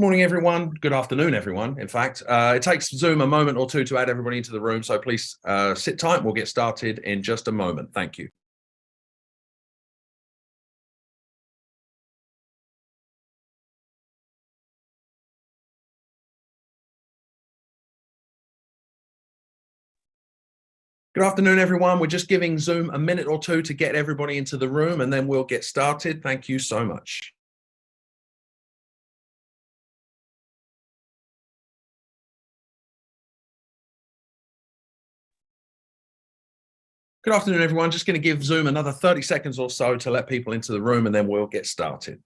Morning, everyone. Good afternoon, everyone. In fact, it takes Zoom a moment or two to add everybody into the room, so please sit tight. We'll get started in just a moment. Thank you. Good afternoon, everyone. We're just giving Zoom a minute or two to get everybody into the room, and then we'll get started. Thank you so much. Good afternoon, everyone. Just going to give Zoom another 30 seconds or so to let people into the room, and then we'll get started.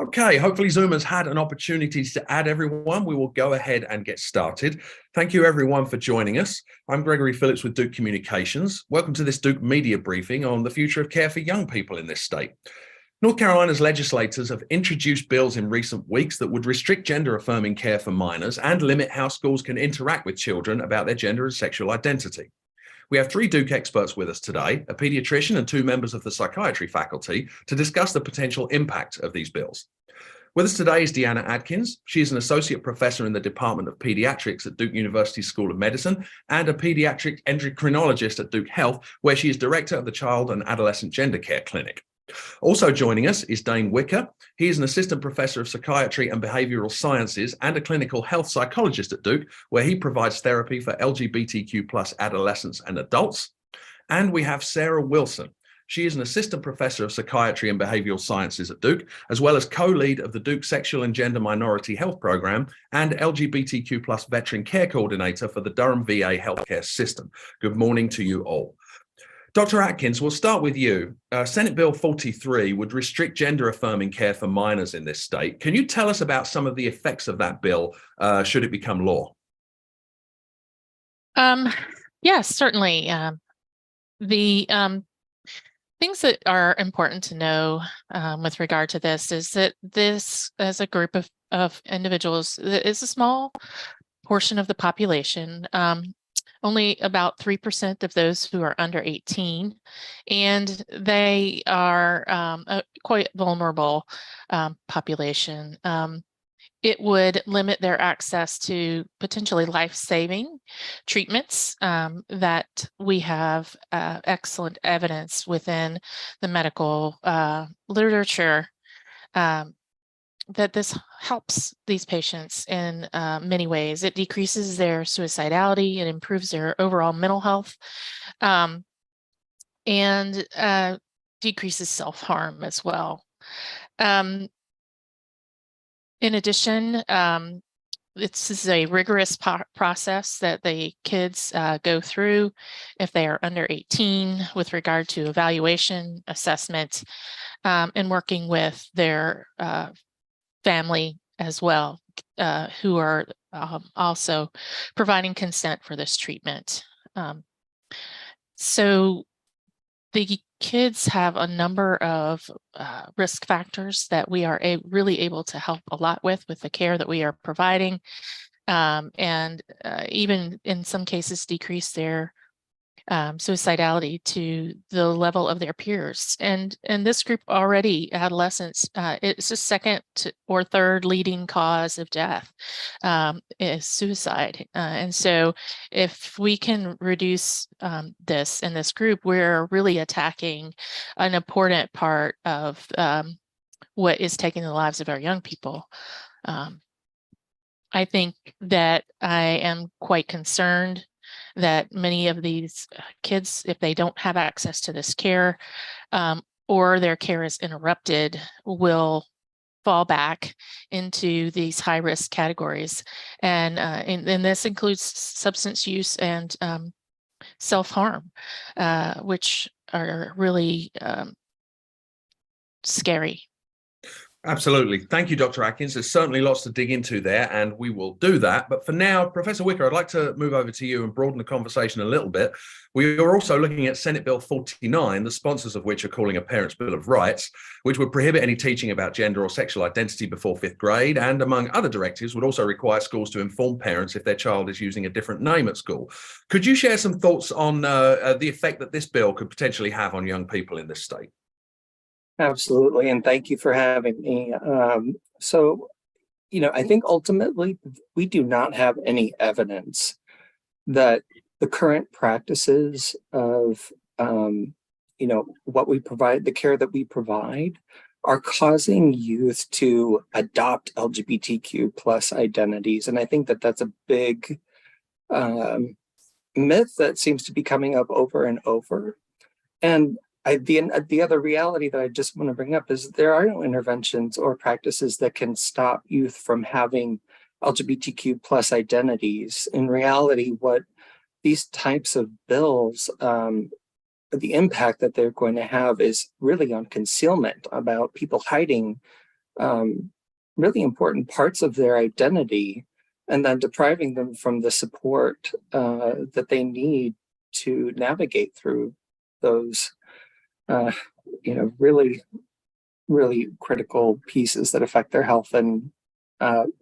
Okay, hopefully Zoom has had an opportunity to add everyone. We will go ahead and get started. Thank you everyone for joining us. I'm Gregory Phillips with Duke Communications. Welcome to this Duke media briefing on the future of care for young people in this state. North Carolina's legislators have introduced bills in recent weeks that would restrict gender-affirming care for minors and limit how schools can interact with children about their gender and sexual identity. We have three Duke experts with us today, a pediatrician and two members of the psychiatry faculty, to discuss the potential impact of these bills. With us today is Deanna Adkins. She is an associate professor in the Department of Pediatrics at Duke University School of Medicine and a pediatric endocrinologist at Duke Health, where she is director of the Child and Adolescent Gender Care Clinic. Also joining us is Dane Wicker. He is an assistant professor of psychiatry and behavioral sciences and a clinical health psychologist at Duke, where he provides therapy for LGBTQ plus adolescents and adults. And we have Sarah Wilson. She is an assistant professor of psychiatry and behavioral sciences at Duke, as well as co-lead of the Duke Sexual and Gender Minority Health Program and LGBTQ plus veteran care coordinator for the Durham VA healthcare system. Good morning to you all. Dr. Atkins, we'll start with you. Senate Bill 43 would restrict gender-affirming care for minors in this state. Can you tell us about some of the effects of that bill should it become law? Yes, certainly. The things that are important to know with regard to this is that this, as a group of individuals, is a small portion of the population. Only about 3% of those who are under 18, and they are a quite vulnerable population. It would limit their access to potentially life-saving treatments that we have excellent evidence within the medical literature that this helps these patients in many ways. It decreases their suicidality, it improves their overall mental health, and decreases self-harm as well. In addition, this is a rigorous process that the kids go through if they are under 18 with regard to evaluation, assessment, and working with their family as well, who are also providing consent for this treatment. So the kids have a number of risk factors that we are really able to help a lot with the care that we are providing, and even in some cases decrease their suicidality to the level of their peers. And this group already, adolescents, it's the second or third leading cause of death is suicide. And so if we can reduce this in this group, we're really attacking an important part of what is taking the lives of our young people. I think that I am quite concerned that many of these kids, if they don't have access to this care or their care is interrupted, will fall back into these high-risk categories. And this includes substance use and self-harm, which are really scary. Absolutely. Thank you, Dr. Atkins. There's certainly lots to dig into there, and we will do that. But for now, Professor Wicker, I'd like to move over to you and broaden the conversation a little bit. We are also looking at Senate Bill 49, the sponsors of which are calling a Parents' Bill of Rights, which would prohibit any teaching about gender or sexual identity before fifth grade, and among other directives, would also require schools to inform parents if their child is using a different name at school. Could you share some thoughts on the effect that this bill could potentially have on young people in this state? Absolutely, and thank you for having me. I think ultimately we do not have any evidence that the current practices of, what we provide, the care that we provide, are causing youth to adopt LGBTQ plus identities. And I think that that's a big myth that seems to be coming up over and over. And the other reality that I just want to bring up is there are no interventions or practices that can stop youth from having LGBTQ plus identities. In reality, what these types of bills, the impact that they're going to have is really on concealment, about people hiding really important parts of their identity and then depriving them from the support that they need to navigate through those really, really critical pieces that affect their health and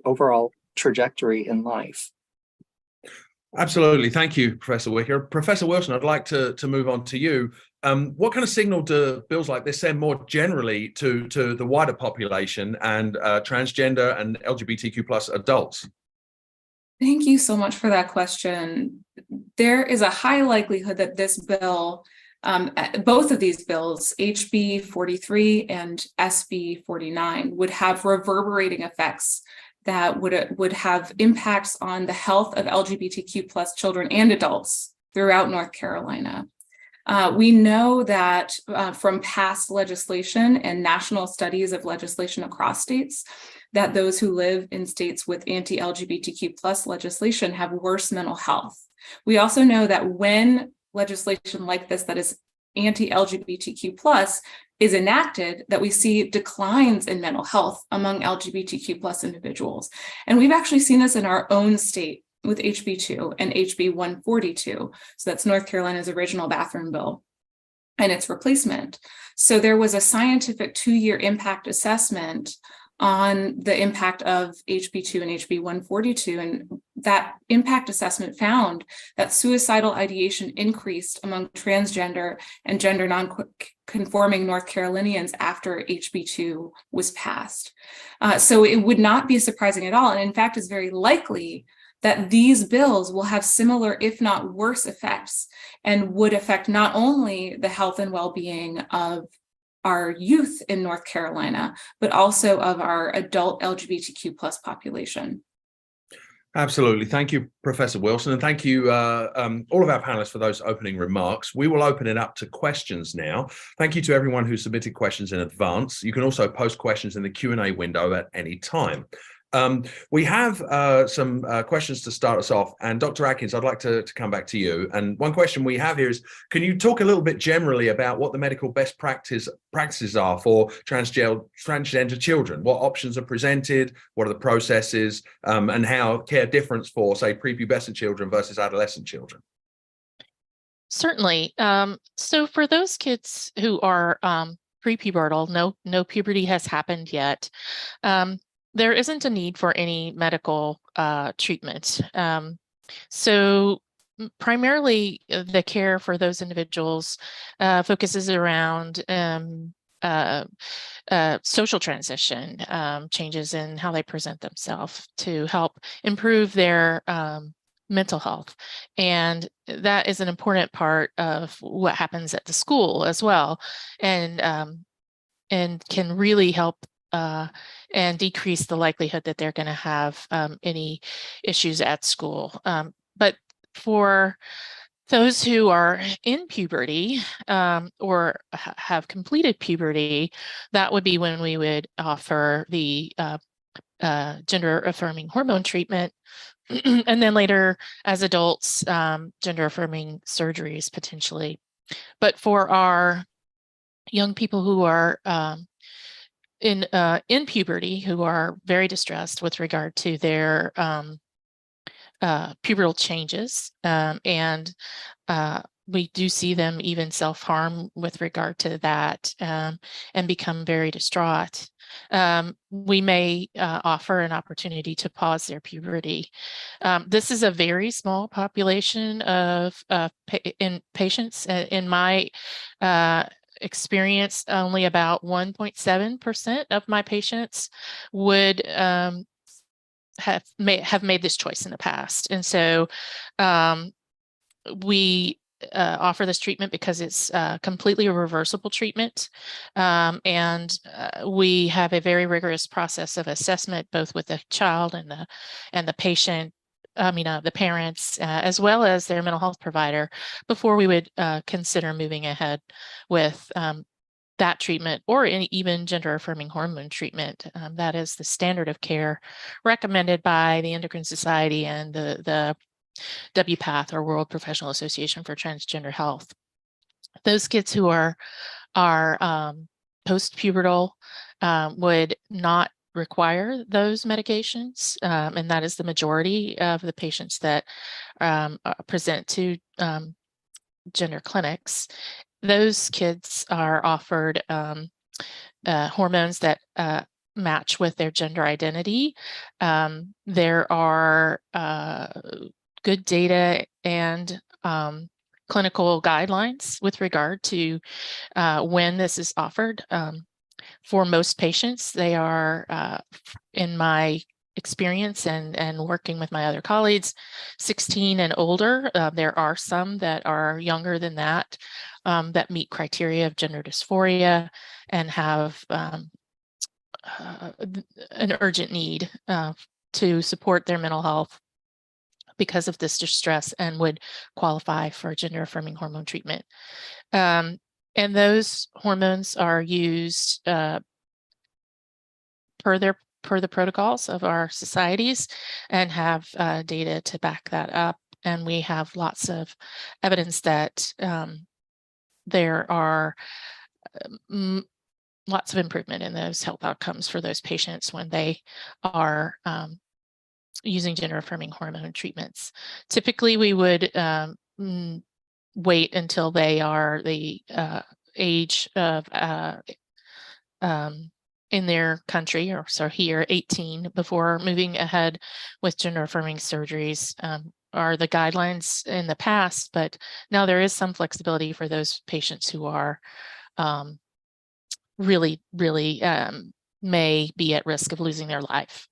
overall trajectory in life. Absolutely. Thank you, Professor Wicker. Professor Wilson, I'd like to move on to you. What kind of signal do bills like this send more generally to the wider population and transgender and LGBTQ plus adults? Thank you so much for that question. There is a high likelihood that this bill, both of these bills, HB 43 and SB 49, would have reverberating effects that would have impacts on the health of LGBTQ plus children and adults throughout North Carolina. We know that from past legislation and national studies of legislation across states, that those who live in states with anti-LGBTQ plus legislation have worse mental health. We also know that when legislation like this that is anti-LGBTQ plus is enacted, that we see declines in mental health among LGBTQ plus individuals. And we've actually seen this in our own state with HB 2 and HB 142. So that's North Carolina's original bathroom bill and its replacement. So there was a scientific 2-year impact assessment on the impact of HB 2 and HB 142. And that impact assessment found that suicidal ideation increased among transgender and gender non-conforming North Carolinians after HB 2 was passed. So it would not be surprising at all. And in fact, it's very likely that these bills will have similar, if not worse, effects and would affect not only the health and well-being of our youth in North Carolina, but also of our adult LGBTQ plus population. Absolutely. Thank you, Professor Wilson, and thank you all of our panelists for those opening remarks. We will open it up to questions now. Thank you to everyone who submitted questions in advance. You can also post questions in the Q&A window at any time. We have some questions to start us off, and Dr. Atkins, I'd like to come back to you. And one question we have here is, can you talk a little bit generally about what the medical best practices are for transgender children? What options are presented? What are the processes? And how care differs for, say, prepubescent children versus adolescent children? Certainly. So for those kids who are prepubertal, no puberty has happened yet, there isn't a need for any medical treatment. So primarily the care for those individuals focuses around social transition, changes in how they present themselves to help improve their mental health. And that is an important part of what happens at the school as well, and can really help and decrease the likelihood that they're going to have any issues at school. But for those who are in puberty or have completed puberty, that would be when we would offer the gender-affirming hormone treatment. And then later, as adults, gender-affirming surgeries potentially. But for our young people who are in puberty who are very distressed with regard to their pubertal changes, and we do see them even self-harm with regard to that, and become very distraught. We may offer an opportunity to pause their puberty. This is a very small population of patients. In my experience, only about 1.7% of my patients would have made this choice in the past. And so we offer this treatment because it's completely a reversible treatment. And we have a very rigorous process of assessment, both with the child and the patient, the parents, as well as their mental health provider, before we would consider moving ahead with that treatment, or even gender-affirming hormone treatment. That is the standard of care recommended by the Endocrine Society and the WPATH, or World Professional Association for Transgender Health. Those kids who are post-pubertal would not require those medications, and that is the majority of the patients that present to gender clinics. Those kids are offered hormones that match with their gender identity. There are good data and clinical guidelines with regard to when this is offered. For most patients, they are, in my experience and working with my other colleagues, 16 and older. There are some that are younger than that, that meet criteria of gender dysphoria and have an urgent need to support their mental health because of this distress, and would qualify for gender-affirming hormone treatment. And those hormones are used per the protocols of our societies, and have data to back that up. And we have lots of evidence that there are lots of improvement in those health outcomes for those patients when they are using gender-affirming hormone treatments. Typically, we would wait until they are the age of in their country, or so here, 18, before moving ahead with gender-affirming surgeries. Are the guidelines in the past, but now there is some flexibility for those patients who are really may be at risk of losing their life.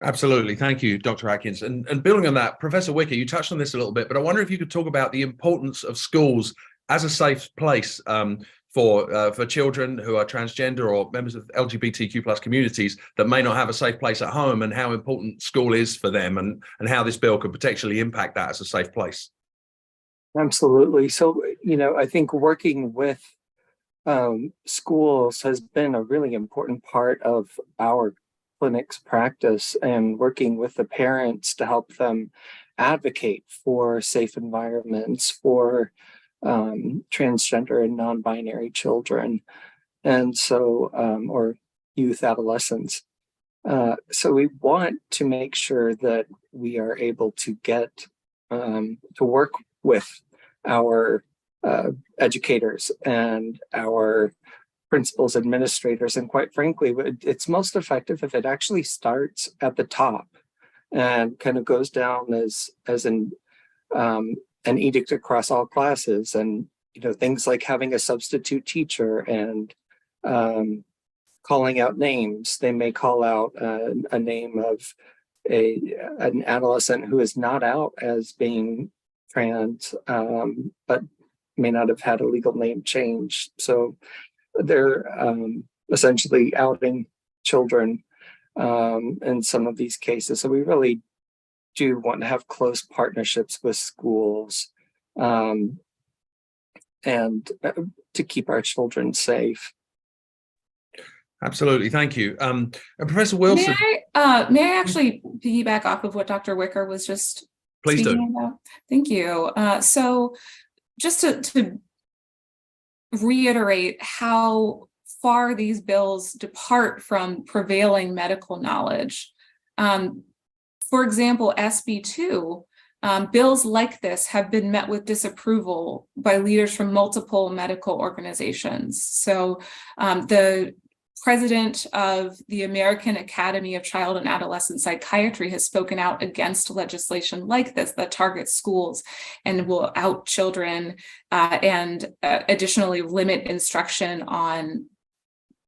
Absolutely. Thank you, Dr. Atkins. And building on that, Professor Wicker, you touched on this a little bit, but I wonder if you could talk about the importance of schools as a safe place for children who are transgender or members of LGBTQ plus communities that may not have a safe place at home, and how important school is for them, and how this bill could potentially impact that as a safe place. Absolutely. So, I think working with schools has been a really important part of our clinic's practice, and working with the parents to help them advocate for safe environments for transgender and non-binary children, and so or youth, adolescents. So we want to make sure that we are able to get to work with our educators and our principals, administrators, and quite frankly, it's most effective if it actually starts at the top and kind of goes down as an edict across all classes. And things like having a substitute teacher and calling out names. They may call out a name of an adolescent who is not out as being trans, but may not have had a legal name change. So they're essentially outing children in some of these cases. So we really do want to have close partnerships with schools and to keep our children safe. Absolutely, thank you. And Professor Wilson, may I actually piggyback off of what Dr. Wicker was just speaking about? Thank you. So just to reiterate how far these bills depart from prevailing medical knowledge. For example, SB2, bills like this have been met with disapproval by leaders from multiple medical organizations. So the president of the American Academy of Child and Adolescent Psychiatry has spoken out against legislation like this that targets schools and will out children and additionally limit instruction on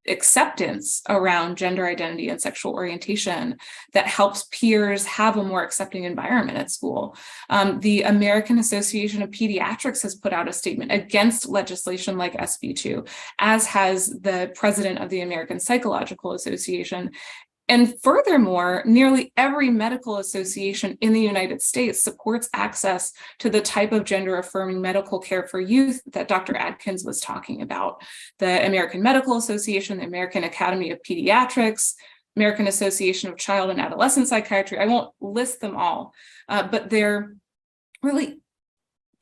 acceptance around gender identity and sexual orientation that helps peers have a more accepting environment at school. The American Association of Pediatrics has put out a statement against legislation like SB2, as has the president of the American Psychological Association. And furthermore, nearly every medical association in the United States supports access to the type of gender-affirming medical care for youth that Dr. Adkins was talking about. The American Medical Association, the American Academy of Pediatrics, American Association of Child and Adolescent Psychiatry. I won't list them all, but there really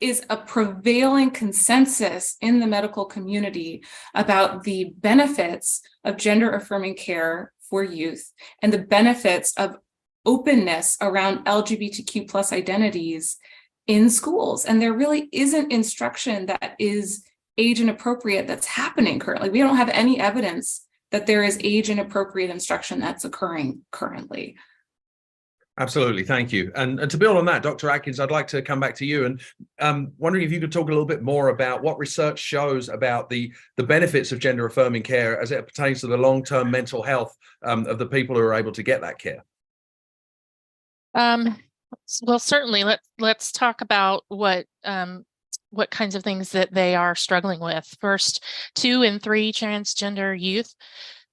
is a prevailing consensus in the medical community about the benefits of gender-affirming care for youth and the benefits of openness around LGBTQ plus identities in schools. And there really isn't instruction that is age inappropriate that's happening currently. We don't have any evidence that there is age inappropriate instruction that's occurring currently. Absolutely, thank you. And to build on that, Dr. Atkins, I'd like to come back to you and wondering if you could talk a little bit more about what research shows about the benefits of gender-affirming care as it pertains to the long-term mental health of the people who are able to get that care. Well, certainly, let's talk about what kinds of things that they are struggling with. First, 2 in 3 transgender youth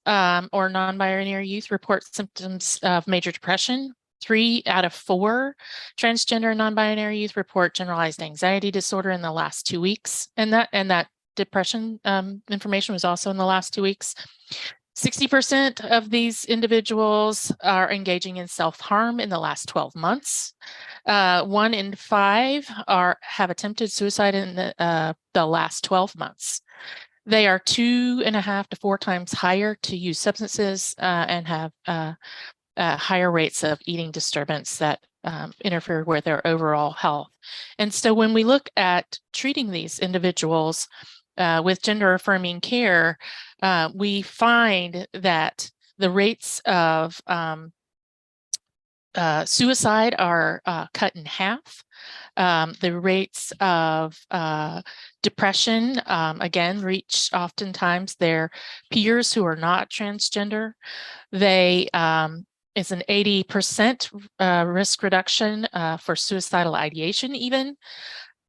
or non-binary youth report symptoms of major depression. 3 out of 4 transgender and non-binary youth report generalized anxiety disorder in the last 2 weeks, and that depression information was also in the last 2 weeks. 60% of these individuals are engaging in self-harm in the last 12 months. 1 in 5 have attempted suicide in the last 12 months. They are 2.5 to 4 times higher to use substances and have higher rates of eating disturbance that interfere with their overall health. And so when we look at treating these individuals with gender-affirming care, we find that the rates of suicide are cut in half. The rates of depression, again, reach oftentimes their peers who are not transgender. It's an 80% risk reduction for suicidal ideation even.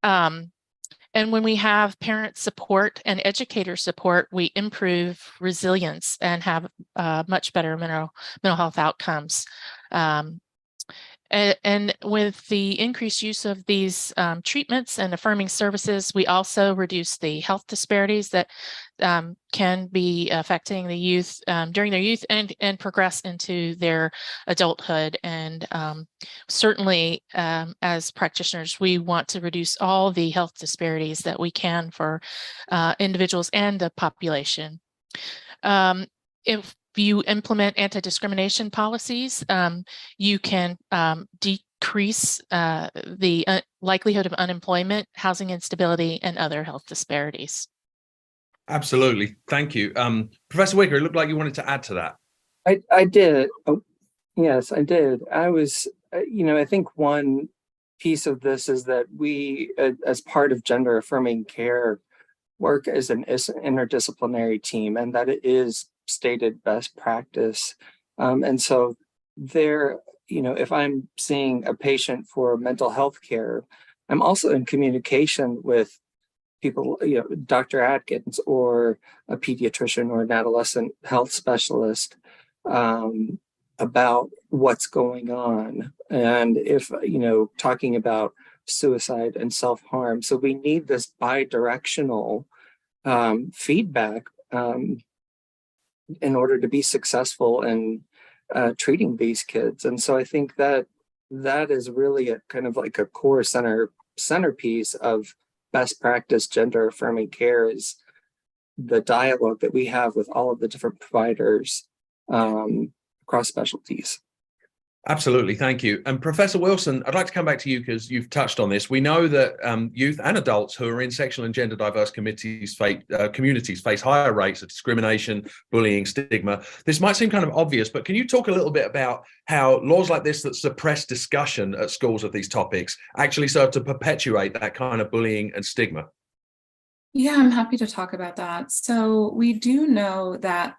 And when we have parent support and educator support, we improve resilience and have much better mental health outcomes. And with the increased use of these treatments and affirming services, we also reduce the health disparities that can be affecting the youth during their youth and progress into their adulthood. And certainly, as practitioners, we want to reduce all the health disparities that we can for individuals and the population. If you implement anti-discrimination policies, you can decrease the likelihood of unemployment, housing instability, and other health disparities. Absolutely. Thank you. Professor Wicker, it looked like you wanted to add to that. I did. Oh, yes, I did. I was, I think one piece of this is that we, as part of gender-affirming care, work as an interdisciplinary team, and that it is stated best practice. And so there, if I'm seeing a patient for mental health care, I'm also in communication with people, Dr. Atkins or a pediatrician or an adolescent health specialist about what's going on. And if, talking about suicide and self-harm. So we need this bi-directional feedback in order to be successful in treating these kids. And so I think that is really a kind of like a core centerpiece of best practice gender affirming care, is the dialogue that we have with all of the different providers across specialties. Absolutely, thank you. And Professor Wilson, I'd like to come back to you because you've touched on this. We know that youth and adults who are in sexual and gender diverse communities face higher rates of discrimination, bullying, stigma. This might seem kind of obvious, but can you talk a little bit about how laws like this that suppress discussion at schools of these topics actually serve to perpetuate that kind of bullying and stigma? Yeah, I'm happy to talk about that. So we do know that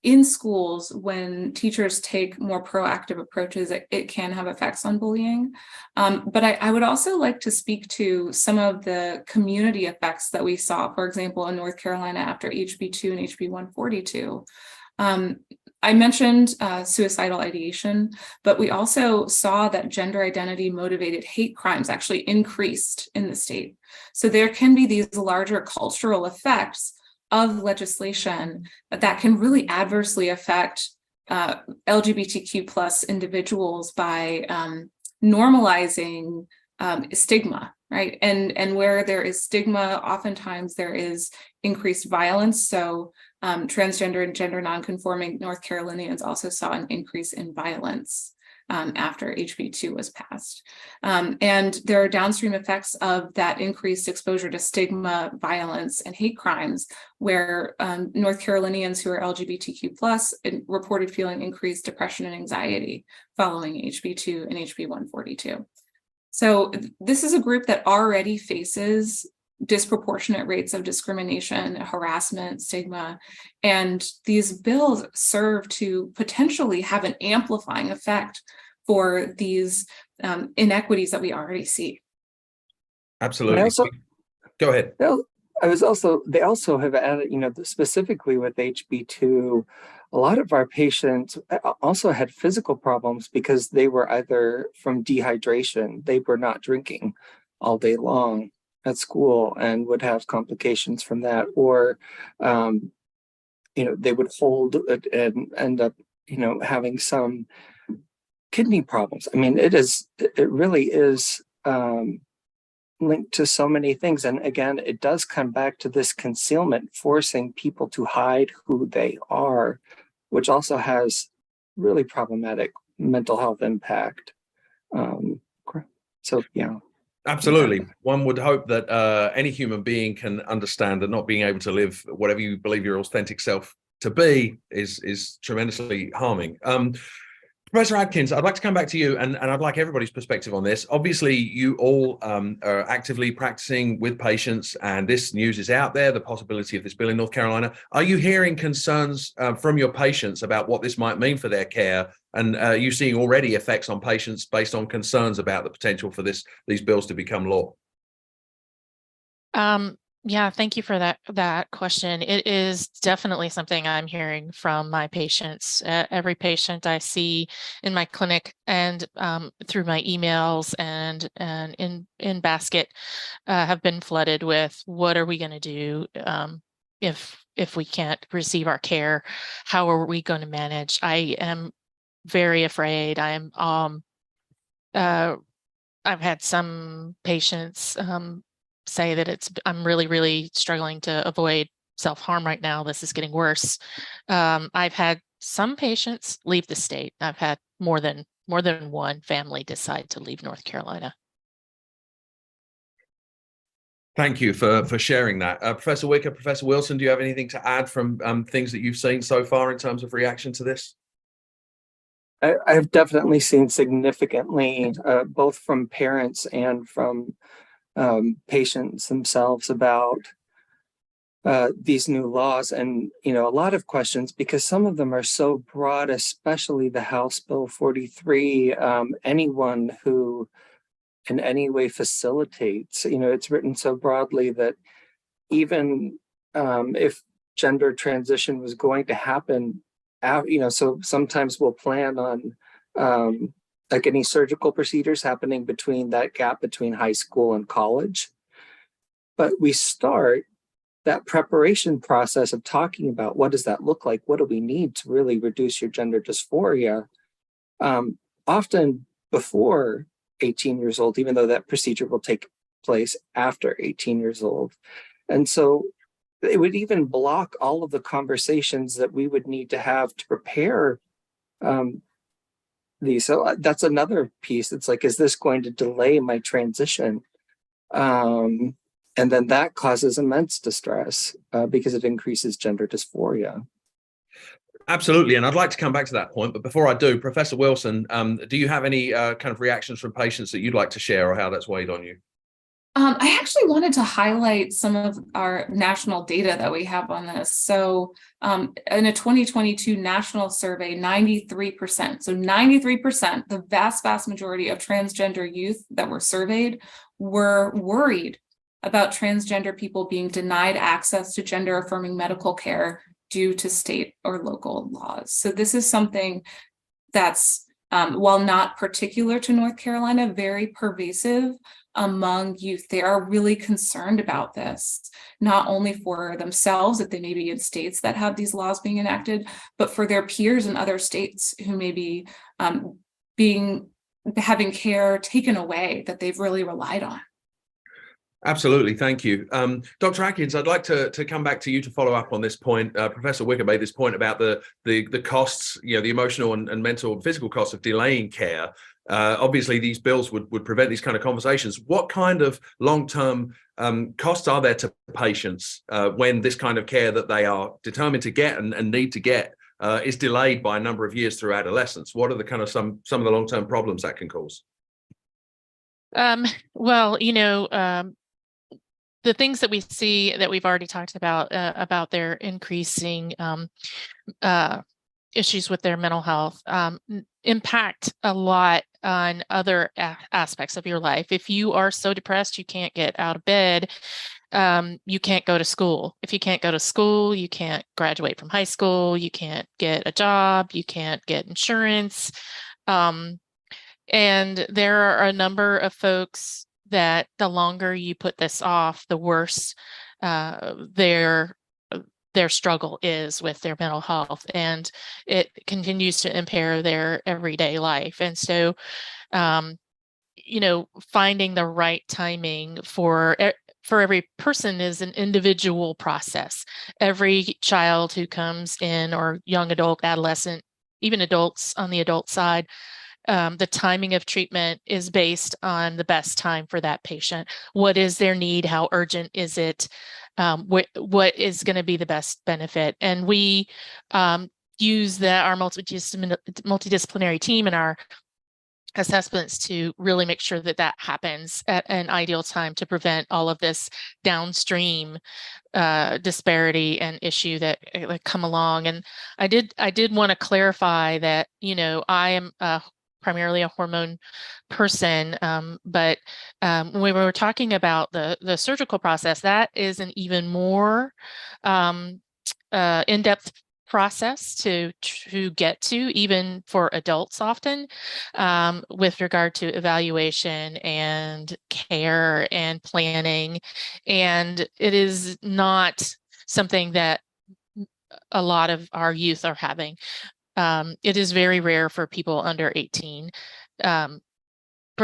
in schools, when teachers take more proactive approaches, it can have effects on bullying. But I would also like to speak to some of the community effects that we saw, for example, in North Carolina after HB2 and HB 142. I mentioned suicidal ideation, but we also saw that gender identity motivated hate crimes actually increased in the state. So there can be these larger cultural effects of legislation that can really adversely affect LGBTQ plus individuals by normalizing stigma, right? And where there is stigma, oftentimes there is increased violence. So transgender and gender nonconforming North Carolinians also saw an increase in violence after HB2 was passed. And there are downstream effects of that increased exposure to stigma, violence, and hate crimes, where North Carolinians who are LGBTQ plus reported feeling increased depression and anxiety following HB2 and HB 142. So this is a group that already faces disproportionate rates of discrimination, harassment, stigma, and these bills serve to potentially have an amplifying effect for these inequities that we already see. Absolutely. Go ahead. They also have added, specifically with HB2, a lot of our patients also had physical problems because they were either from dehydration, they were not drinking all day long at school and would have complications from that, or they would hold it and end up having some kidney problems. I mean, it really is linked to so many things. And again, it does come back to this concealment, forcing people to hide who they are, which also has really problematic mental health impact. So yeah. Absolutely. One would hope that any human being can understand that not being able to live whatever you believe your authentic self to be is tremendously harming. Professor Adkins, I'd like to come back to you, and I'd like everybody's perspective on this. Obviously, you all are actively practicing with patients, and this news is out there, the possibility of this bill in North Carolina. Are you hearing concerns from your patients about what this might mean for their care? And are you seeing already effects on patients based on concerns about the potential for these bills to become law? Yeah, thank you for that question. It is definitely something I'm hearing from my patients. Every patient I see in my clinic and through my emails and in Basket have been flooded with, what are we going to do if we can't receive our care? How are we going to manage? I am very afraid. I've had some patients say that I'm really, really struggling to avoid self-harm right now. This is getting worse. I've had some patients leave the state. I've had more than one family decide to leave North Carolina. Thank you for sharing that. Professor Wicker, Professor Wilson, do you have anything to add from things that you've seen so far in terms of reaction to this? I've definitely seen significantly, both from parents and from patients themselves, about these new laws, and a lot of questions, because some of them are so broad, especially the House Bill 43. Anyone who in any way facilitates, it's written so broadly that even if gender transition was going to happen, so sometimes we'll plan on like any surgical procedures happening between that gap between high school and college. But we start that preparation process of talking about, what does that look like? What do we need to really reduce your gender dysphoria? Often before 18 years old, even though that procedure will take place after 18 years old. And so it would even block all of the conversations that we would need to have to prepare these. So that's another piece. It's like, is this going to delay my transition? And then that causes immense distress because it increases gender dysphoria. Absolutely, and I'd like to come back to that point, but before I do, Professor Wilson, do you have any kind of reactions from patients that you'd like to share, or how that's weighed on you? I actually wanted to highlight some of our national data that we have on this. So in a 2022 national survey, 93%, so 93%, the vast majority of transgender youth that were surveyed were worried about transgender people being denied access to gender-affirming medical care due to state or local laws. So this is something that's, while not particular to North Carolina, very pervasive among youth. They are really concerned about this, not only for themselves, that they may be in states that have these laws being enacted, but for their peers in other states who may be having care taken away that they've really relied on. Absolutely, thank you. Dr. Atkins, I'd like to come back to you to follow up on this point. Professor Wicker made this point about the costs, the emotional and mental and physical costs of delaying care. Obviously, these bills would prevent these kind of conversations. What kind of long-term costs are there to patients when this kind of care that they are determined to get and need to get is delayed by a number of years through adolescence? What are the kind of some of the long-term problems that can cause? Well, the things that we see that we've already talked about their increasing issues with their mental health impact a lot on other aspects of your life. If you are so depressed you can't get out of bed, you can't go to school. If you can't go to school, you can't graduate from high school, you can't get a job, you can't get insurance. And there are a number of folks that the longer you put this off, the worse their struggle is with their mental health, and it continues to impair their everyday life. And so, finding the right timing for every person is an individual process. Every child who comes in, or young adult, adolescent, even adults on the adult side, the timing of treatment is based on the best time for that patient. What is their need? How urgent is it? What is going to be the best benefit? And we use our multidisciplinary team and our assessments to really make sure that happens at an ideal time to prevent all of this downstream disparity and issue that come along. And I did want to clarify that, I am primarily a hormone person, but when we were talking about the surgical process, that is an even more in-depth process to get to, even for adults often, with regard to evaluation and care and planning. And it is not something that a lot of our youth are having. It is very rare for people under 18 for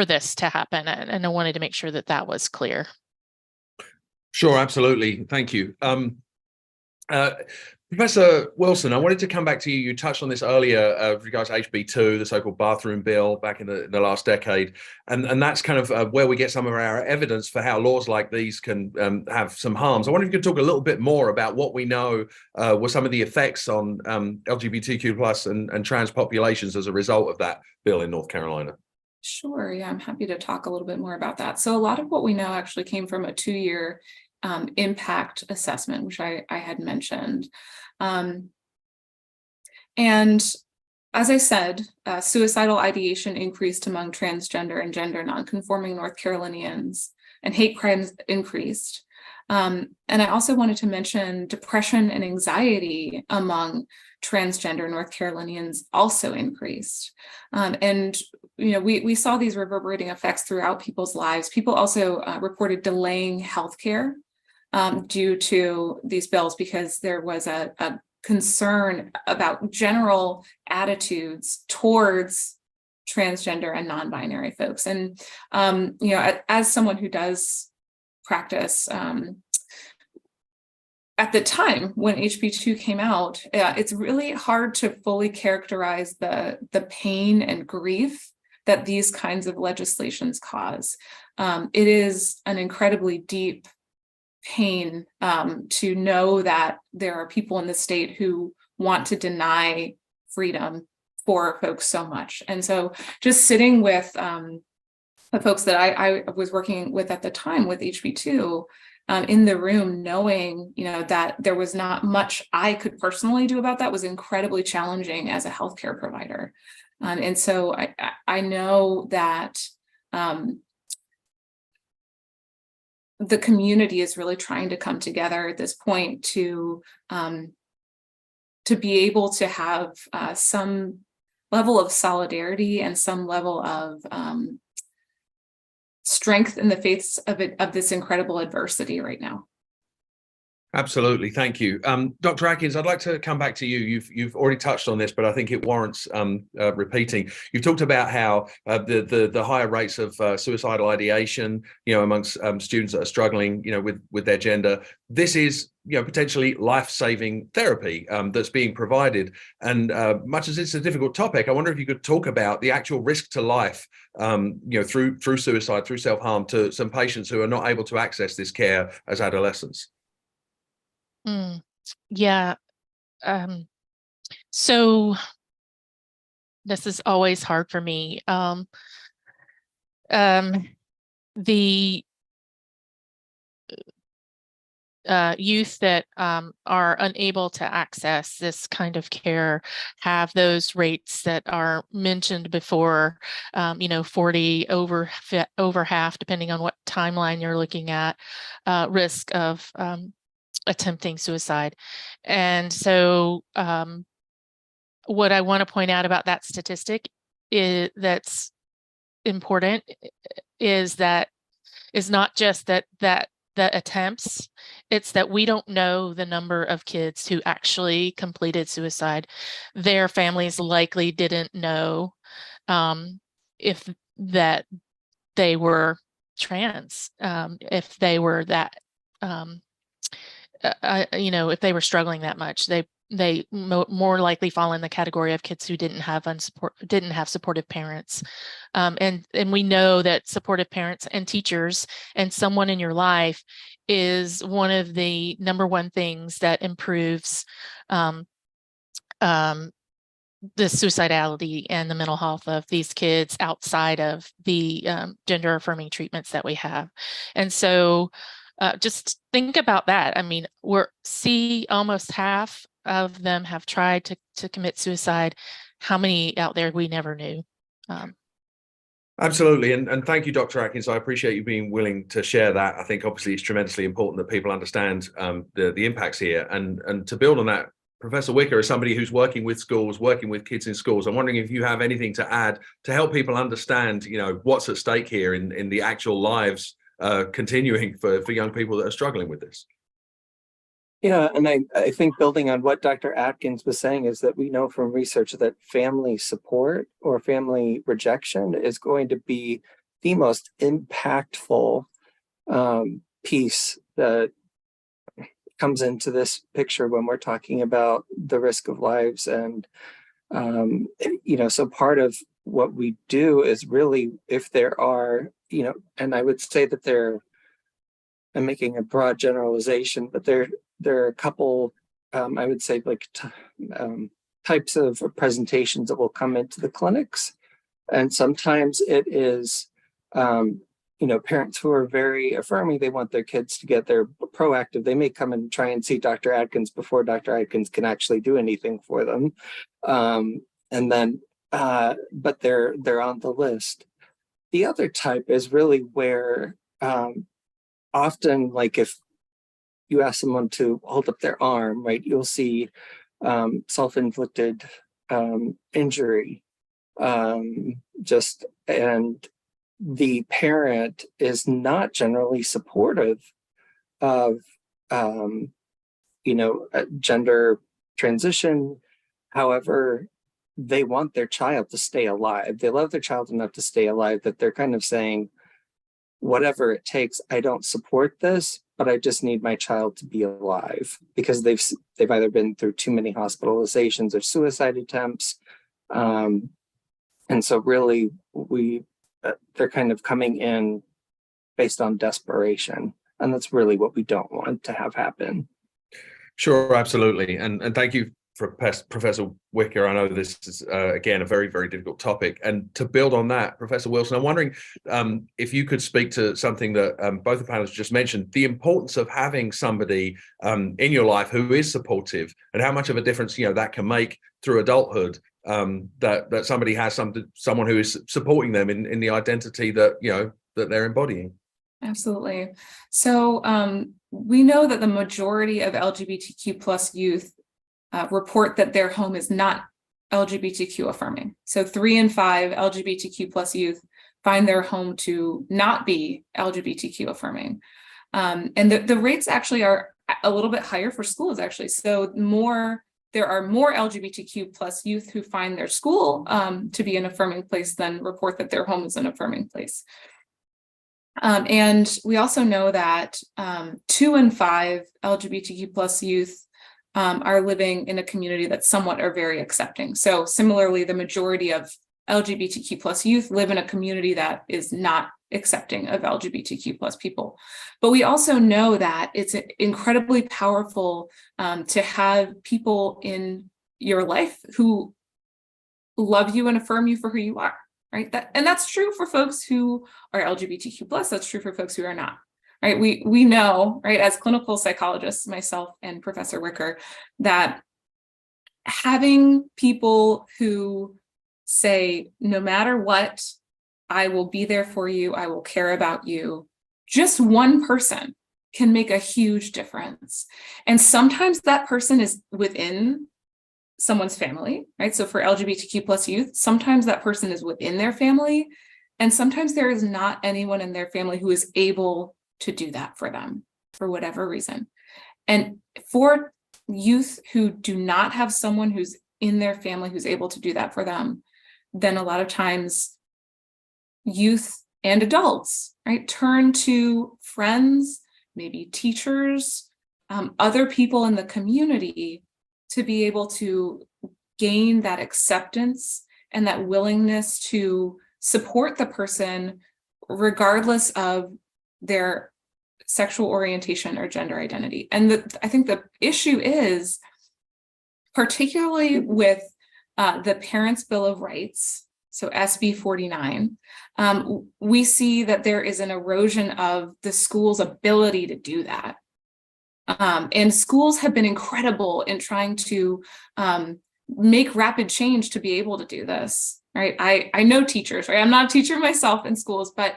this to happen. And I wanted to make sure that was clear. Sure, absolutely. Thank you. Professor Wilson, I wanted to come back to you. You touched on this earlier with regards to HB2, the so-called bathroom bill back in the last decade. And that's kind of where we get some of our evidence for how laws like these can have some harms. I wonder if you could talk a little bit more about what we know were some of the effects on LGBTQ plus and trans populations as a result of that bill in North Carolina. Sure, yeah, I'm happy to talk a little bit more about that. So a lot of what we know actually came from a 2-year impact assessment, which I had mentioned. And as I said, suicidal ideation increased among transgender and gender nonconforming North Carolinians, and hate crimes increased. And I also wanted to mention depression and anxiety among transgender North Carolinians also increased. And we saw these reverberating effects throughout people's lives. People also reported delaying healthcare due to these bills, because there was a concern about general attitudes towards transgender and non-binary folks. And as someone who does practice at the time when HB2 came out, it's really hard to fully characterize the pain and grief that these kinds of legislations cause. It is an incredibly deep pain to know that there are people in the state who want to deny freedom for folks so much. And so just sitting with the folks that I was working with at the time with HB2 in the room, knowing, that there was not much I could personally do about that was incredibly challenging as a healthcare provider. And so I know that the community is really trying to come together at this point to be able to have some level of solidarity and some level of strength in the face of this incredible adversity right now. Absolutely, thank you, Dr. Atkins. I'd like to come back to you. You've already touched on this, but I think it warrants repeating. You've talked about how the higher rates of suicidal ideation, amongst students that are struggling, with their gender. This is, potentially life-saving therapy that's being provided. And much as it's a difficult topic, I wonder if you could talk about the actual risk to life, through suicide, through self-harm, to some patients who are not able to access this care as adolescents. Yeah. So this is always hard for me. The youth that are unable to access this kind of care have those rates that are mentioned before, 40 over half, depending on what timeline you're looking at, risk of attempting suicide. And so what I want to point out about that statistic that's important is not just that the attempts, it's that we don't know the number of kids who actually completed suicide. Their families likely didn't know if that they were trans, if they were that if they were struggling that much. They more likely fall in the category of kids who didn't have supportive parents, and we know that supportive parents and teachers and someone in your life is one of the number one things that improves the suicidality and the mental health of these kids outside of the gender affirming treatments that we have. And so just think about that. I mean, almost half of them have tried to commit suicide. How many out there we never knew? Absolutely. And thank you, Dr. Atkins. I appreciate you being willing to share that. I think obviously it's tremendously important that people understand the impacts here. And to build on that, Professor Wicker, as somebody who's working with schools, working with kids in schools, I'm wondering if you have anything to add to help people understand, what's at stake here in the actual lives continuing for young people that are struggling with this. Yeah, and I think building on what Dr. Atkins was saying is that we know from research that family support or family rejection is going to be the most impactful piece that comes into this picture when we're talking about the risk of lives. And, so part of what we do is really, if there are, and I would say that I'm making a broad generalization, but there are a couple, I would say, types of presentations that will come into the clinics. And sometimes it is, parents who are very affirming, they want their kids to get their proactive. They may come and try and see Dr. Atkins before Dr. Atkins can actually do anything for them. But they're on the list. The other type is really where often, like if you ask someone to hold up their arm, right, you'll see self-inflicted injury. And the parent is not generally supportive of, gender transition. However, they want their child to stay alive. They love their child enough to stay alive that they're kind of saying, whatever it takes, I don't support this, but I just need my child to be alive, because they've either been through too many hospitalizations or suicide attempts. And so really they're kind of coming in based on desperation. And that's really what we don't want to have happen. Sure, absolutely. And thank you for Professor Wicker. I know this is, again, a very, very difficult topic. And to build on that, Professor Wilson, I'm wondering if you could speak to something that both the panelists just mentioned, the importance of having somebody in your life who is supportive, and how much of a difference, that can make through adulthood, that somebody has someone who is supporting them in the identity that, that they're embodying. Absolutely. So we know that the majority of LGBTQ plus youth report that their home is not LGBTQ affirming. So 3 in 5 LGBTQ plus youth find their home to not be LGBTQ affirming. And the rates actually are a little bit higher for schools, actually. So there are more LGBTQ plus youth who find their school to be an affirming place than report that their home is an affirming place. And we also know that 2 in 5 LGBTQ plus youth are living in a community that somewhat are very accepting. So similarly, the majority of LGBTQ plus youth live in a community that is not accepting of LGBTQ plus people. But we also know that it's incredibly powerful to have people in your life who love you and affirm you for who you are. Right. And that's true for folks who are LGBTQ plus. That's true for folks who are not. Right. We know, right, as clinical psychologists, myself and Professor Wicker, that having people who say, no matter what, I will be there for you, I will care about you, just one person can make a huge difference. And sometimes that person is within someone's family, right? So for LGBTQ plus youth, sometimes that person is within their family, and sometimes there is not anyone in their family who is able to do that for them for whatever reason. And for youth who do not have someone who's in their family who's able to do that for them, then a lot of times youth and adults, right, turn to friends, maybe teachers, other people in the community to be able to gain that acceptance and that willingness to support the person regardless of their sexual orientation or gender identity. And I think the issue is, particularly with the Parents' Bill of Rights, so SB 49, we see that there is an erosion of the school's ability to do that. And schools have been incredible in trying to make rapid change to be able to do this, right? I know teachers, right? I'm not a teacher myself in schools, but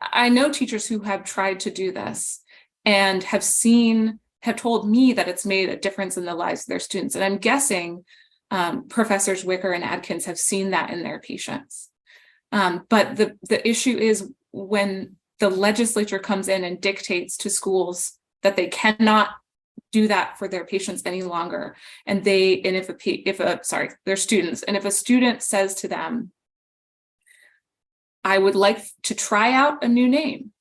I know teachers who have tried to do this and have told me that it's made a difference in the lives of their students. And I'm guessing Professors Wicker and Adkins have seen that in their patients. But the issue is when the legislature comes in and dictates to schools that they cannot do that for their patients any longer, and their students, and if a student says to them, I would like to try out a new name,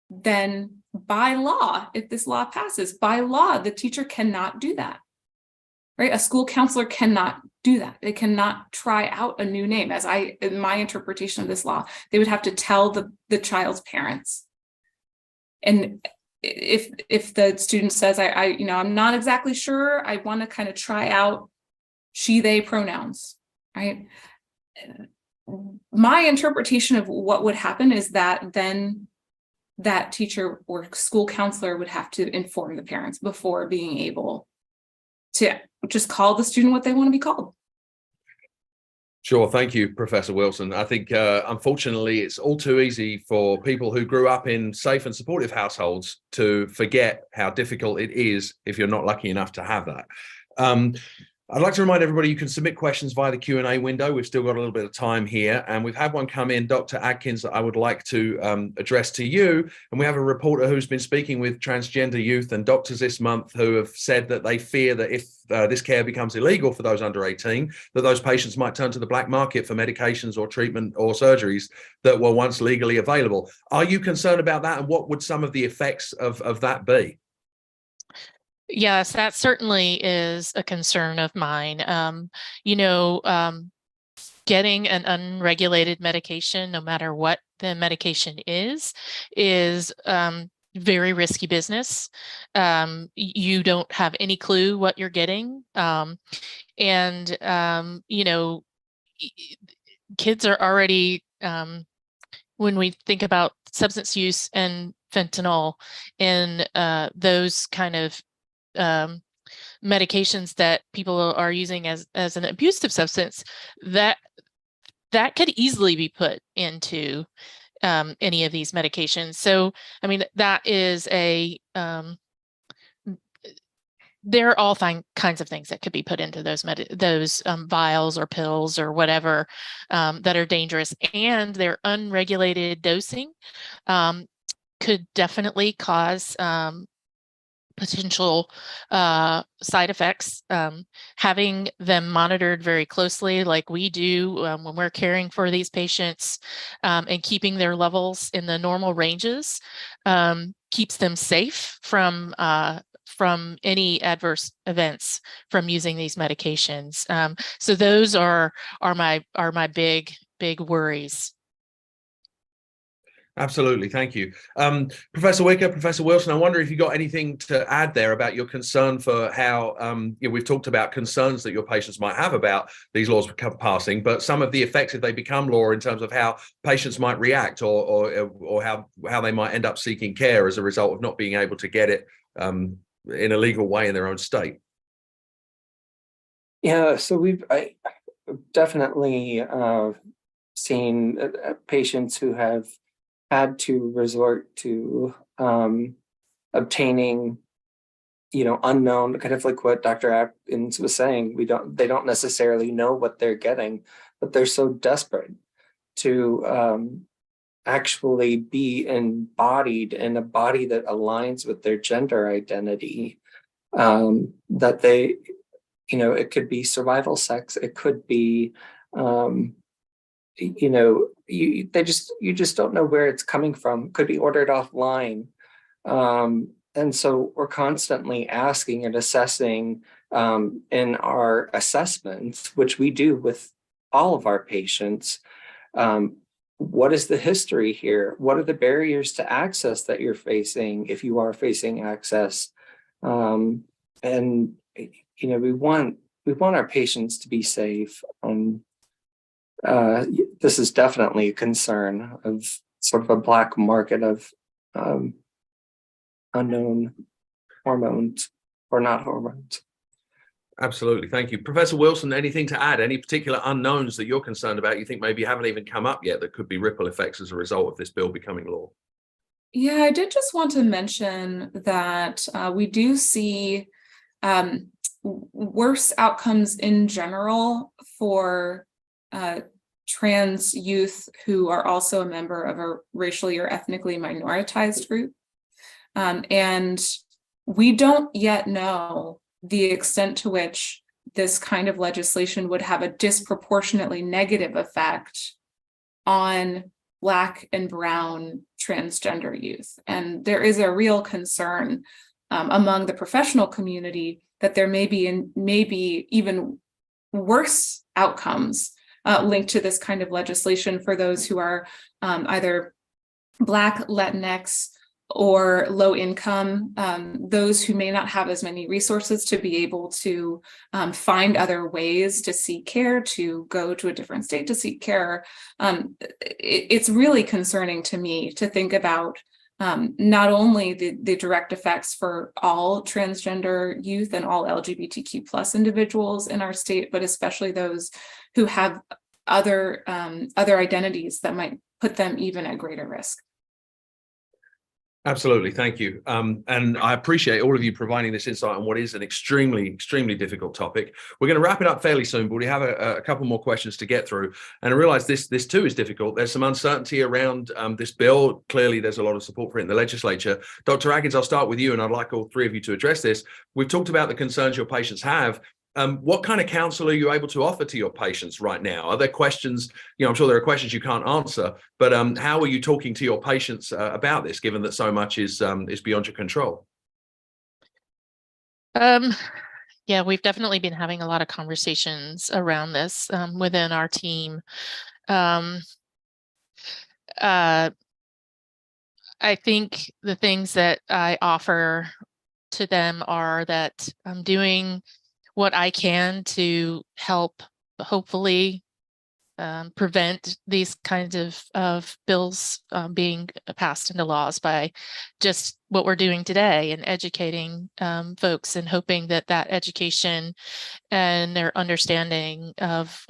then by law, if this law passes, by law, the teacher cannot do that, right? A school counselor cannot do that. They cannot try out a new name. In my interpretation of this law, they would have to tell the child's parents. And if the student says, I'm not exactly sure, I want to kind of try out she, they pronouns, right? My interpretation of what would happen is that then that teacher or school counselor would have to inform the parents before being able to just call the student what they want to be called. Sure. Thank you, Professor Wilson. I think, unfortunately, it's all too easy for people who grew up in safe and supportive households to forget how difficult it is if you're not lucky enough to have that. I'd like to remind everybody you can submit questions via the Q&A window. We've still got a little bit of time here, and we've had one come in, Dr. Adkins, that I would like to address to you. And we have a reporter who's been speaking with transgender youth and doctors this month who have said that they fear that if this care becomes illegal for those under 18, that those patients might turn to the black market for medications or treatment or surgeries that were once legally available. Are you concerned about that, and what would some of the effects of that be? Yes, that certainly is a concern of mine. Getting an unregulated medication, no matter what the medication is very risky business. You don't have any clue what you're getting. Kids are already, when we think about substance use and fentanyl and those kind of medications that people are using as an abusive substance, that could easily be put into any of these medications. So, I mean, that is there are all kinds of things that could be put into those vials or pills or whatever that are dangerous, and their unregulated dosing could definitely cause potential side effects. Having them monitored very closely, like we do when we're caring for these patients, and keeping their levels in the normal ranges keeps them safe from any adverse events from using these medications. So those are my big worries. Absolutely. Thank you. Professor Wicker, Professor Wilson, I wonder if you got anything to add there about your concern for how, we've talked about concerns that your patients might have about these laws passing, but some of the effects if they become law in terms of how patients might react or how they might end up seeking care as a result of not being able to get it in a legal way in their own state. Yeah, so I definitely seen patients who have had to resort to obtaining, unknown, kind of like what Dr. Atkins was saying. They don't necessarily know what they're getting, but they're so desperate to actually be embodied in a body that aligns with their gender identity, that they, it could be survival sex, it could be you just don't know where it's coming from. Could be ordered offline, and so we're constantly asking and assessing in our assessments, which we do with all of our patients. What is the history here? What are the barriers to access that you're facing if you are facing access? And we want our patients to be safe. This is definitely a concern of sort of a black market of unknown hormones or not hormones. Absolutely. Thank you. Professor Wilson, anything to add? Any particular unknowns that you're concerned about, you think maybe haven't even come up yet, that could be ripple effects as a result of this bill becoming law? Yeah, I did just want to mention that we do see worse outcomes in general for trans youth who are also a member of a racially or ethnically minoritized group. And we don't yet know the extent to which this kind of legislation would have a disproportionately negative effect on Black and Brown transgender youth. And there is a real concern among the professional community that there may be even worse outcomes linked to this kind of legislation for those who are either Black, Latinx, or low income, those who may not have as many resources to be able to find other ways to seek care, to go to a different state to seek care. It's really concerning to me to think about not only the direct effects for all transgender youth and all LGBTQ plus individuals in our state, but especially those who have other identities that might put them even at greater risk. Absolutely. Thank you. And I appreciate all of you providing this insight on what is an extremely, extremely difficult topic. We're going to wrap it up fairly soon, but we have a couple more questions to get through. And I realize this too is difficult. There's some uncertainty around this bill. Clearly, there's a lot of support for it in the legislature. Dr. Atkins, I'll start with you, and I'd like all three of you to address this. We've talked about the concerns your patients have. What kind of counsel are you able to offer to your patients right now? Are there questions, I'm sure there are questions you can't answer, but how are you talking to your patients about this, given that so much is beyond your control? Yeah, we've definitely been having a lot of conversations around this within our team. I think the things that I offer to them are that I'm doing what I can to help hopefully prevent these kinds of bills being passed into laws by just what we're doing today and educating folks, and hoping that that education and their understanding of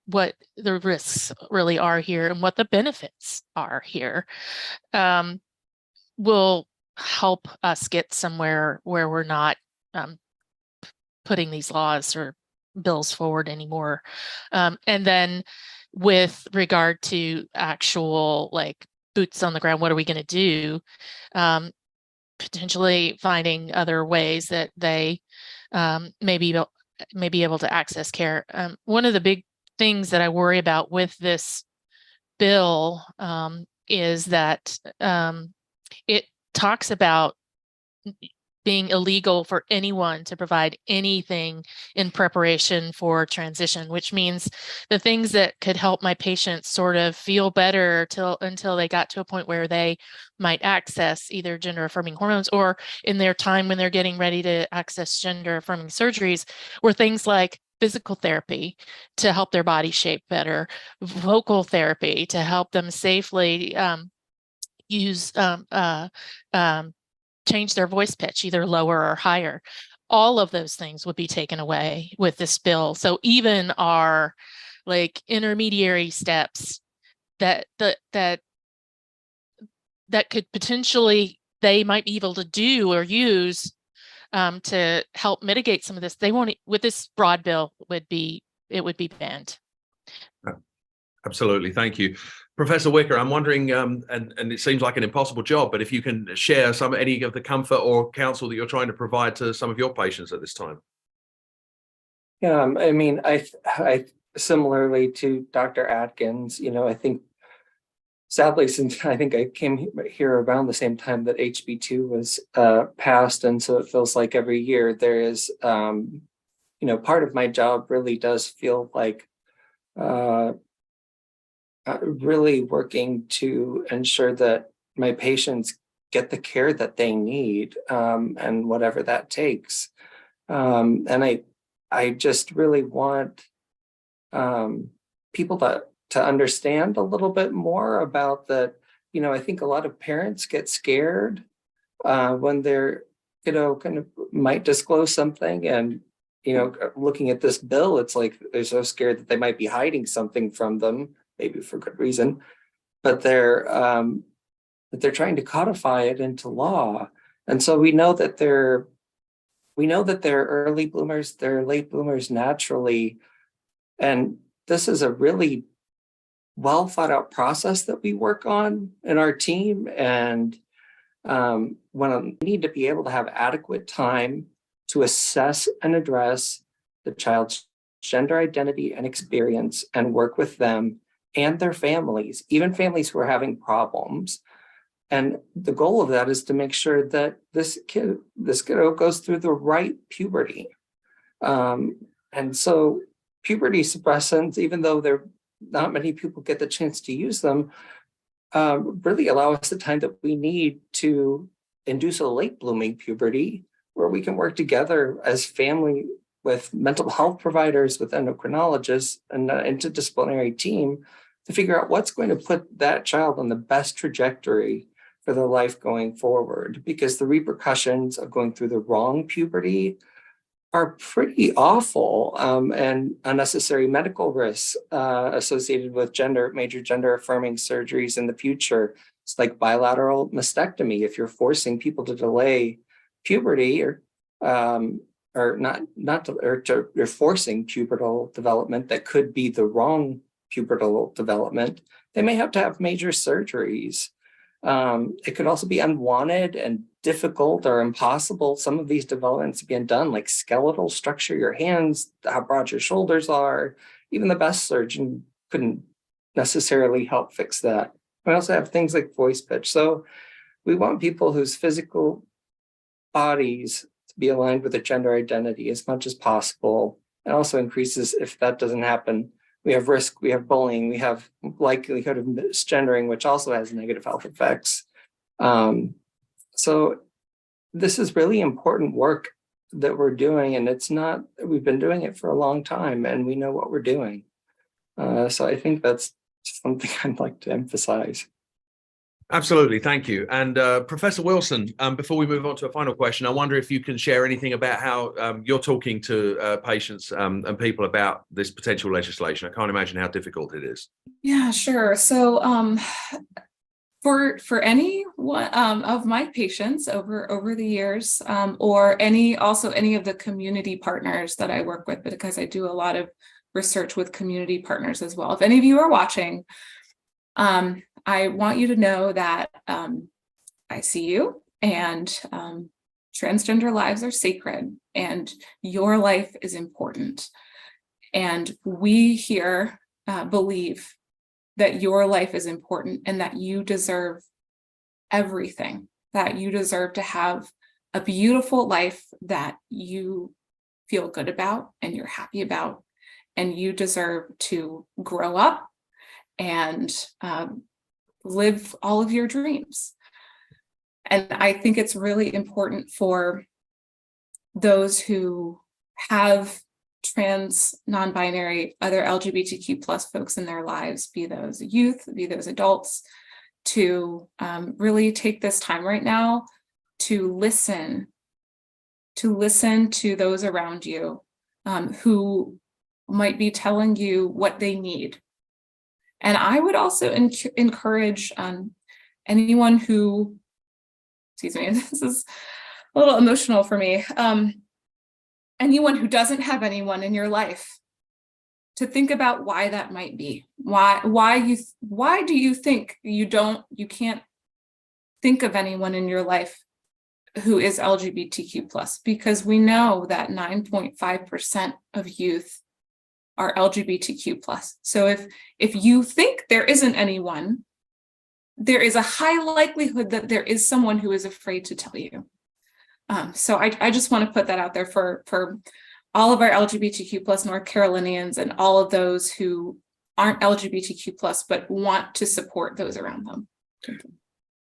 what the risks really are here and what the benefits are here will help us get somewhere where we're not putting these laws or bills forward anymore. And then with regard to actual like boots on the ground, what are we going to do? Potentially finding other ways that they may be able to access care. One of the big things that I worry about with this bill is that it talks about being illegal for anyone to provide anything in preparation for transition, which means the things that could help my patients sort of feel better until they got to a point where they might access either gender affirming hormones, or in their time when they're getting ready to access gender affirming surgeries, were things like physical therapy to help their body shape better, vocal therapy to help them safely use change their voice pitch, either lower or higher. All of those things would be taken away with this bill. So even our like intermediary steps that could potentially they might be able to do or use to help mitigate some of this, they won't, with this broad bill, it would be banned. Absolutely. Thank you. Professor Wicker, I'm wondering, and it seems like an impossible job, but if you can share any of the comfort or counsel that you're trying to provide to some of your patients at this time. Yeah, I mean, I similarly to Dr. Atkins, I think sadly, since I think I came here around the same time that HB2 was passed, and so it feels like every year there is, part of my job really does feel like really working to ensure that my patients get the care that they need, and whatever that takes. And I just really want people to understand a little bit more about that. I think a lot of parents get scared when they're, kind of might disclose something, and looking at this bill, it's like they're so scared that they might be hiding something from them, maybe for good reason, but they're trying to codify it into law. And so we know that they're early bloomers, they're late bloomers naturally, and this is a really well thought out process that we work on in our team. And when we need to be able to have adequate time to assess and address the child's gender identity and experience, and work with them and their families, even families who are having problems. And the goal of that is to make sure that this kiddo goes through the right puberty. And so puberty suppressants, even though not many people get the chance to use them, really allow us the time that we need to induce a late blooming puberty, where we can work together as family with mental health providers, with endocrinologists, and an interdisciplinary team to figure out what's going to put that child on the best trajectory for their life going forward. Because the repercussions of going through the wrong puberty are pretty awful, and unnecessary medical risks associated with major gender affirming surgeries in the future. It's like bilateral mastectomy. If you're forcing people to delay puberty or you're forcing pubertal development that could be the wrong pubertal development, they may have to have major surgeries. It could also be unwanted and difficult or impossible. Some of these developments being done, like skeletal structure, your hands, how broad your shoulders are. Even the best surgeon couldn't necessarily help fix that. We also have things like voice pitch. So we want people whose physical bodies to be aligned with their gender identity as much as possible. It also increases, if that doesn't happen, we have risk, we have bullying, we have likelihood of misgendering, which also has negative health effects. So this is really important work that we're doing, and we've been doing it for a long time, and we know what we're doing. So I think that's something I'd like to emphasize. Absolutely, thank you. And Professor Wilson, before we move on to a final question, I wonder if you can share anything about how you're talking to patients and people about this potential legislation. I can't imagine how difficult it is. Yeah, sure. So for any one of my patients over the years, or any of the community partners that I work with, because I do a lot of research with community partners as well. If any of you are watching, I want you to know that I see you, and transgender lives are sacred, and your life is important. And we here believe that your life is important and that you deserve everything, that you deserve to have a beautiful life that you feel good about and you're happy about, and you deserve to grow up and live all of your dreams. And I think it's really important for those who have trans, non-binary, other LGBTQ plus folks in their lives, be those youth, be those adults, to really take this time right now to listen to those around you who might be telling you what they need. And I would also encourage anyone who, excuse me, this is a little emotional for me, anyone who doesn't have anyone in your life, to think about why that might be. Why do you think you can't think of anyone in your life who is LGBTQ plus? Because we know that 9.5% of youth are LGBTQ plus. So if you think there isn't anyone, there is a high likelihood that there is someone who is afraid to tell you. So I just want to put that out there for all of our LGBTQ plus North Carolinians and all of those who aren't LGBTQ plus but want to support those around them.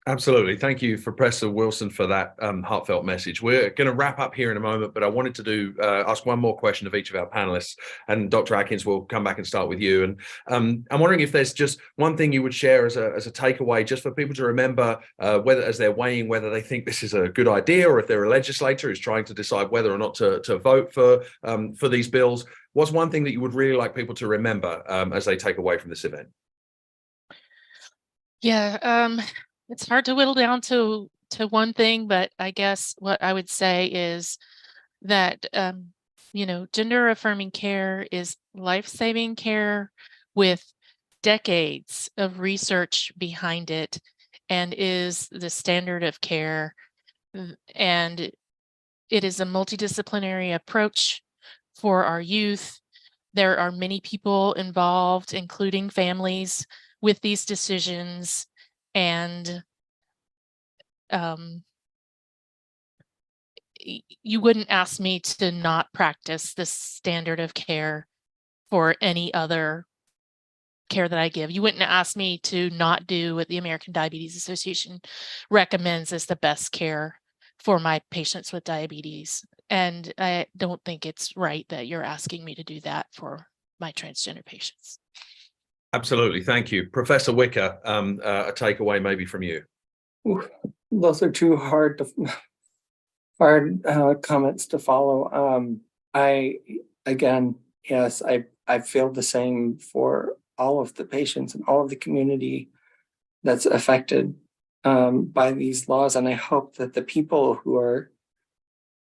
Absolutely. Thank you, Professor Wilson, for that heartfelt message. We're going to wrap up here in a moment, but I wanted to ask one more question of each of our panelists, and Dr. Atkins will come back and start with you. And I'm wondering if there's just one thing you would share as a takeaway, just for people to remember, whether as they're weighing whether they think this is a good idea, or if they're a legislator who's trying to decide whether or not to vote for these bills. What's one thing that you would really like people to remember as they take away from this event? Yeah, it's hard to whittle down to one thing, but I guess what I would say is that, gender affirming care is life-saving care with decades of research behind it, and is the standard of care. And it is a multidisciplinary approach for our youth. There are many people involved, including families, with these decisions. And you wouldn't ask me to not practice this standard of care for any other care that I give. You wouldn't ask me to not do what the American Diabetes Association recommends as the best care for my patients with diabetes. And I don't think it's right that you're asking me to do that for my transgender patients. Absolutely. Thank you. Professor Wicker, a takeaway maybe from you. Ooh, those are two hard comments to follow. I feel the same for all of the patients and all of the community that's affected by these laws. And I hope that the people who are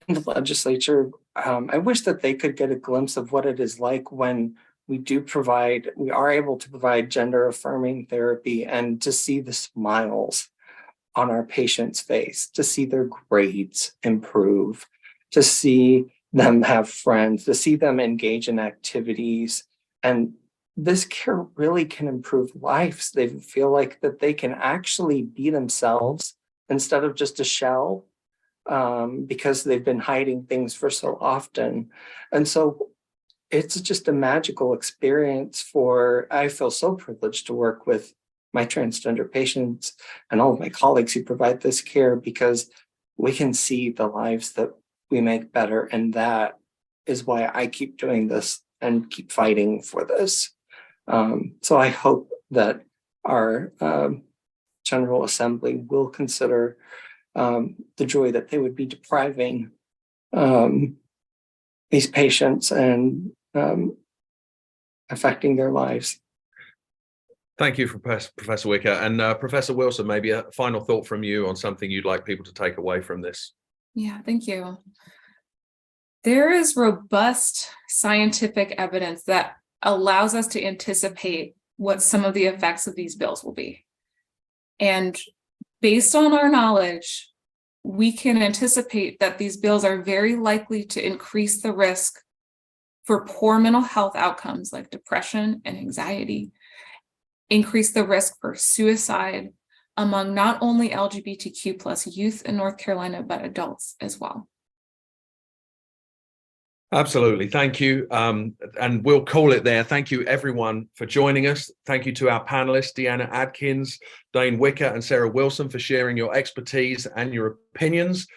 in the legislature, I wish that they could get a glimpse of what it is like when we are able to provide gender affirming therapy, and to see the smiles on our patients' face, to see their grades improve, to see them have friends, to see them engage in activities. And this care really can improve lives. They feel like that they can actually be themselves instead of just a shell, because they've been hiding things for so often. And so it's just a magical experience I feel so privileged to work with my transgender patients and all of my colleagues who provide this care, because we can see the lives that we make better. And that is why I keep doing this and keep fighting for this. So I hope that our General Assembly will consider the joy that they would be depriving these patients and affecting their lives. Thank you, Professor Wicker. And Professor Wilson, maybe a final thought from you on something you'd like people to take away from this. Yeah, thank you. There is robust scientific evidence that allows us to anticipate what some of the effects of these bills will be. And based on our knowledge, we can anticipate that these bills are very likely to increase the risk for poor mental health outcomes like depression and anxiety, increase the risk for suicide among not only LGBTQ+ youth in North Carolina, but adults as well. Absolutely. Thank you. And we'll call it there. Thank you, everyone, for joining us. Thank you to our panelists, Deanna Adkins, Dane Wicker, and Sarah Wilson, for sharing your expertise and your opinions.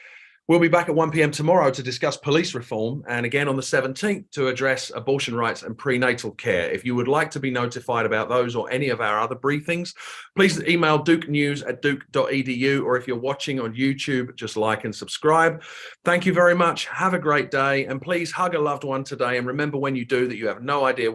We'll be back at 1 p.m. tomorrow to discuss police reform, and again on the 17th to address abortion rights and prenatal care. If you would like to be notified about those or any of our other briefings, please email dukenews@duke.edu, or if you're watching on YouTube, just like and subscribe. Thank you very much. Have a great day, and please hug a loved one today. And remember, when you do, that you have no idea what